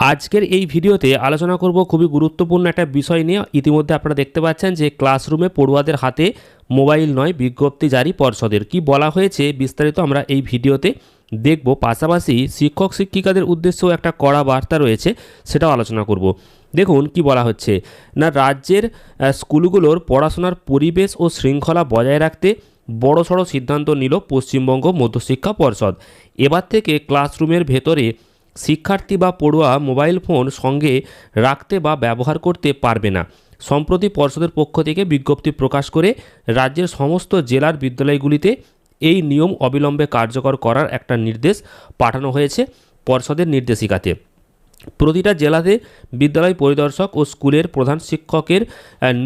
আজকের এই ভিডিওতে আলোচনা করব খুবই গুরুত্বপূর্ণ একটা বিষয় নিয়ে। ইতিমধ্যে আপনারা দেখতে পাচ্ছেন যে ক্লাসরুমে পড়ুয়াদের হাতে মোবাইল নয়, বিজ্ঞপ্তি জারি পর্ষদের। কি বলা হয়েছে বিস্তারিত আমরা এই ভিডিওতে দেখব। পাশাপাশি শিক্ষক শিক্ষিকাদের উদ্দেশ্যেও একটা কড়া বার্তা রয়েছে, সেটাও আলোচনা করব। দেখুন কি বলা হচ্ছে না, রাজ্যের স্কুলগুলোর পড়াশোনার পরিবেশ ও শৃঙ্খলা বজায় রাখতে বড়সড় সিদ্ধান্ত নিল পশ্চিমবঙ্গ মধ্যশিক্ষা পর্ষদ। এবার থেকে ক্লাসরুমের ভেতরে শিক্ষার্থী বা পড়ুয়া মোবাইল ফোন সঙ্গে রাখতে বা ব্যবহার করতে পারবে না। সম্প্রতি পর্ষদের পক্ষ থেকে বিজ্ঞপ্তি প্রকাশ করে রাজ্যের সমস্ত জেলার বিদ্যালয়গুলিতে এই নিয়ম অবিলম্বে কার্যকর করার একটা নির্দেশ পাঠানো হয়েছে পর্ষদের নির্দেশিকাতে। প্রতিটা জেলাতে বিদ্যালয় পরিদর্শক ও স্কুলের প্রধান শিক্ষকের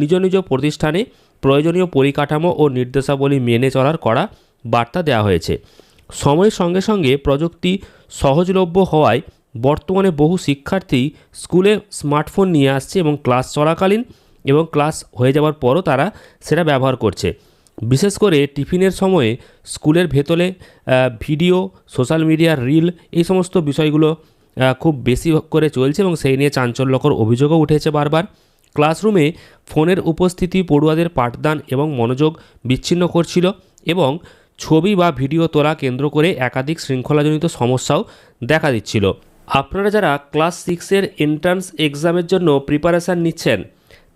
নিজ নিজ প্রতিষ্ঠানে প্রয়োজনীয় পরিকাঠামো ও নির্দেশাবলী মেনে চলার কড়া বার্তা দেওয়া হয়েছে। সময়ের সঙ্গে সঙ্গে প্রযুক্তি সহজলভ্য হওয়ায় বর্তমানে বহু শিক্ষার্থী স্কুলে স্মার্টফোন নিয়ে আসছে এবং ক্লাস চলাকালীন এবং ক্লাস হয়ে যাওয়ার পরও তারা সেটা ব্যবহার করছে। বিশেষ করে টিফিনের সময়ে স্কুলের ভেতরে ভিডিও, সোশ্যাল মিডিয়ার রিল, এই সমস্ত বিষয়গুলো খুব বেশি করে চলছে এবং সেই নিয়ে চাঞ্চল্যকর অভিযোগও উঠেছে বারবার। ক্লাসরুমে ফোনের উপস্থিতি পড়ুয়াদের পাঠদান এবং মনোযোগ বিচ্ছিন্ন করছিল এবং ছবি বা ভিডিও তোলা কেন্দ্র করে একাধিক শৃঙ্খলাজনিত সমস্যাও দেখা দিচ্ছিল। আপনারা যারা ক্লাস 6-এর এন্ট্রান্স এক্সামের জন্য প্রিপারেশান নিচ্ছেন,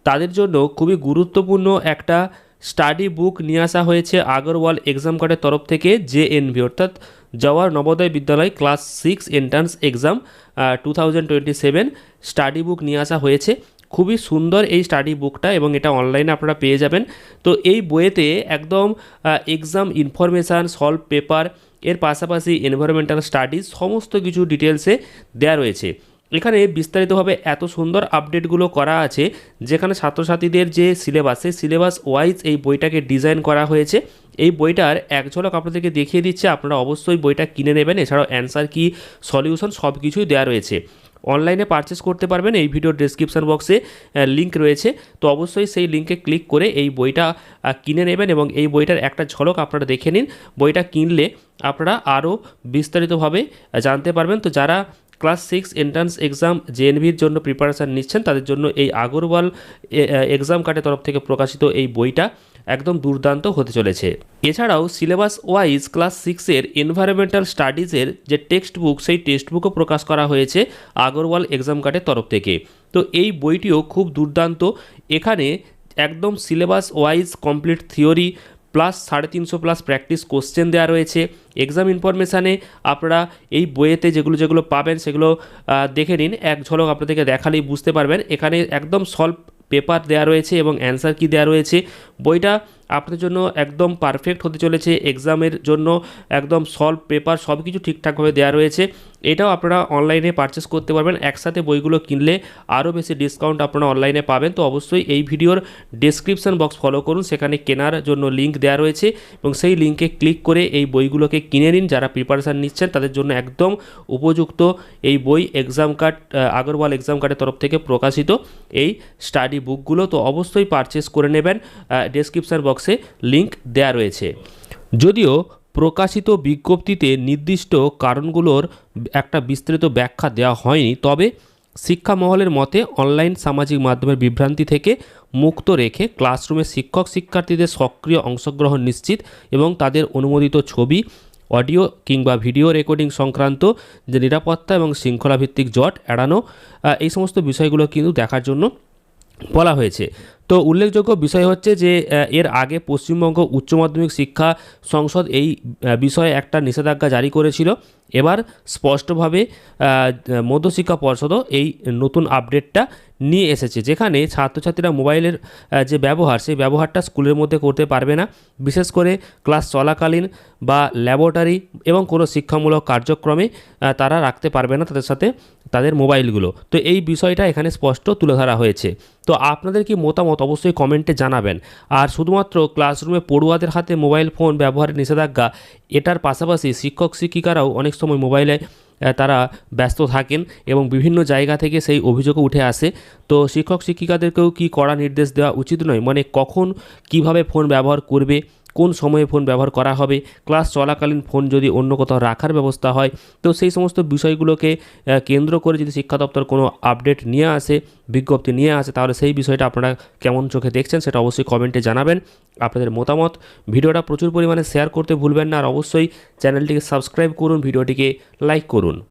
তাদের জন্য খুবই গুরুত্বপূর্ণ একটা স্টাডি বুক নিয়ে আসা হয়েছে আগরওয়াল এক্সাম কার্ডের তরফ থেকে। জেএনভি অর্থাৎ জওয়াহর নবোদয় বিদ্যালয় ক্লাস 6 এন্ট্রান্স এক্সাম 2027 স্টাডি বুক নিয়ে আসা হয়েছে। খুবই সুন্দর এই স্টাডি বুকটা এবং এটা অনলাইনে আপনারা পেয়ে যাবেন। তো এই বইয়েতে একদম এক্সাম ইনফরমেশান, সলভ পেপার, এর পাশাপাশি এনভায়রনমেন্টাল স্টাডিজ সমস্ত কিছু ডিটেলসে দেওয়া রয়েছে। এখানে বিস্তারিতভাবে এত সুন্দর আপডেটগুলো করা আছে, যেখানে ছাত্রছাত্রীদের যে সিলেবাস, সেই সিলেবাস ওয়াইজ এই বইটাকে ডিজাইন করা হয়েছে। এই বইটার এক ঝলক আপনাদেরকে দেখিয়ে দিচ্ছে, আপনারা অবশ্যই বইটা কিনে নেবেন। এছাড়াও অ্যান্সার কি, সলিউশন সব কিছুই দেওয়া রয়েছে। অনলাইনে পারচেস করতে পারবেন, এই ভিডিওর ডেসক্রিপশন বক্সে লিঙ্ক রয়েছে। তো অবশ্যই সেই লিঙ্কে ক্লিক করে এই বইটা কিনে নেবেন এবং এই বইটার একটা ঝলক আপনারা দেখে নিন। বইটা কিনলে আপনারা আরও বিস্তারিতভাবে জানতে পারবেন। তো যারা ক্লাস 6 এন্ট্রান্স এক্সাম জেএনভির জন্য প্রিপারেশান নিচ্ছেন, তাদের জন্য এই আগরওয়াল এক্সাম কার্ডের তরফ থেকে প্রকাশিত এই বইটা একদম দুর্দান্ত হতে চলেছে। এছাড়াও সিলেবাস ওয়াইজ ক্লাস 6-এর এনভায়রনমেন্টাল স্টাডিজের যে টেক্সট বুক, সেই টেক্সট বুকও প্রকাশ করা হয়েছে আগরওয়াল এক্সাম কার্ডের তরফ থেকে। তো এই বইটিও খুব দুর্দান্ত। এখানে একদম syllabus wise complete theory plus 350+ practice question দেওয়া রয়েছে। এক্সাম ইনফরমেশানে আপনারা এই বইয়েতে যেগুলো পাবেন সেগুলো দেখে নিন, এক ঝলক আপনাদেরকে দেখালেই বুঝতে পারবেন। এখানে একদম সলভ পেপার দেওয়া রয়েছে এবং অ্যান্সার কি দেওয়া রয়েছে। বইটা আপনাদের জন্য একদম পারফেক্ট হতে চলেছে। এক্সামের জন্য একদম সলভ পেপার সব কিছু ঠিকঠাকভাবে দেওয়া রয়েছে। এটাও আপনারা অনলাইনে পারচেস করতে পারবেন। একসাথে বইগুলো কিনলে আরও বেশি ডিসকাউন্ট আপনারা অনলাইনে পাবেন। তো অবশ্যই এই ভিডিওর ডেসক্রিপশন বক্স ফলো করুন, সেখানে কেনার জন্য লিঙ্ক দেওয়া রয়েছে এবং সেই লিঙ্কে ক্লিক করে এই বইগুলোকে কিনে নিন। যারা প্রিপারেশান নিচ্ছেন তাদের জন্য একদম উপযুক্ত এই বই, এক্সাম কার্ড, আগরওয়াল এক্সাম কার্ডের তরফ থেকে প্রকাশিত এই স্টাডি বুকগুলো। তো অবশ্যই পারচেস করে নেবেন, ডেসক্রিপশন বক্সে লিঙ্ক দেওয়া রয়েছে। যদিও প্রকাশিত বিজ্ঞপ্তিতে নির্দিষ্ট কারণগুলোর একটা বিস্তৃত ব্যাখ্যা দেওয়া হয়নি, তবে শিক্ষা মহলের মতে অনলাইন সামাজিক মাধ্যমের বিভ্রান্তি থেকে মুক্ত রেখে ক্লাসরুমে শিক্ষক শিক্ষার্থীদের সক্রিয় অংশগ্রহণ নিশ্চিত এবং তাদের অনুমোদিত ছবি, অডিও কিংবা ভিডিও রেকর্ডিং সংক্রান্ত যে নিরাপত্তা এবং শৃঙ্খলাভিত্তিক জট এড়ানো, এই সমস্ত বিষয়গুলো কিন্তু দেখার জন্য বলা হয়েছে। তো উল্লেখযোগ্য বিষয় হচ্ছে যে এর আগে পশ্চিমবঙ্গ উচ্চ মাধ্যমিক শিক্ষা সংসদ এই বিষয়ে একটা নিষেধাজ্ঞা জারি করেছিল। এবার স্পষ্টভাবে মধ্যশিক্ষা পর্ষদও এই নতুন আপডেটটা নিয়ে এসেছে, যেখানে ছাত্রছাত্রীরা মোবাইলের যে ব্যবহার, সেই ব্যবহারটা স্কুলের মধ্যে করতে পারবে না। বিশেষ করে ক্লাস চলাকালীন বা ল্যাবরেটরি এবং কোনো শিক্ষামূলক কার্যক্রমে তারা রাখতে পারবে না তাদের সাথে তাদের মোবাইলগুলো। তো এই বিষয়টা এখানে স্পষ্ট তুলে ধরা হয়েছে। তো আপনাদের কি মতামত অবশ্যই কমেন্টে জানাবেন। আর শুধুমাত্র ক্লাসরুমে পড়ুয়াদের হাতে মোবাইল ফোন ব্যবহারের নিষেধাজ্ঞা, এটার পাশাপাশি শিক্ষক শিক্ষিকারাও অনেক সময় মোবাইলে তারা ব্যস্ত থাকেন এবং বিভিন্ন জায়গা থেকে সেই অভিযোগও উঠে আসে। তো শিক্ষক শিক্ষিকাদেরকেও কি কড়া নির্দেশ দেওয়া উচিত নয়? মানে কখন কিভাবে ফোন ব্যবহার করবে, কোন সময়ে ফোন ব্যবহার করা হবে, ক্লাস চলাকালীন ফোন যদি অন্য কোথাও রাখার ব্যবস্থা হয়, তো সেই সমস্ত বিষয়গুলোকে কেন্দ্র করে যদি শিক্ষা দপ্তর কোনো আপডেট নিয়ে আসে, বিজ্ঞপ্তি নিয়ে আসে, তাহলে সেই বিষয়টা আপনারা কেমন চোখে দেখছেন সেটা অবশ্যই কমেন্টে জানাবেন আপনাদের মতামত। ভিডিওটা প্রচুর পরিমাণে শেয়ার করতে ভুলবেন না, আর অবশ্যই চ্যানেলটিকে সাবস্ক্রাইব করুন, ভিডিওটিকে লাইক করুন।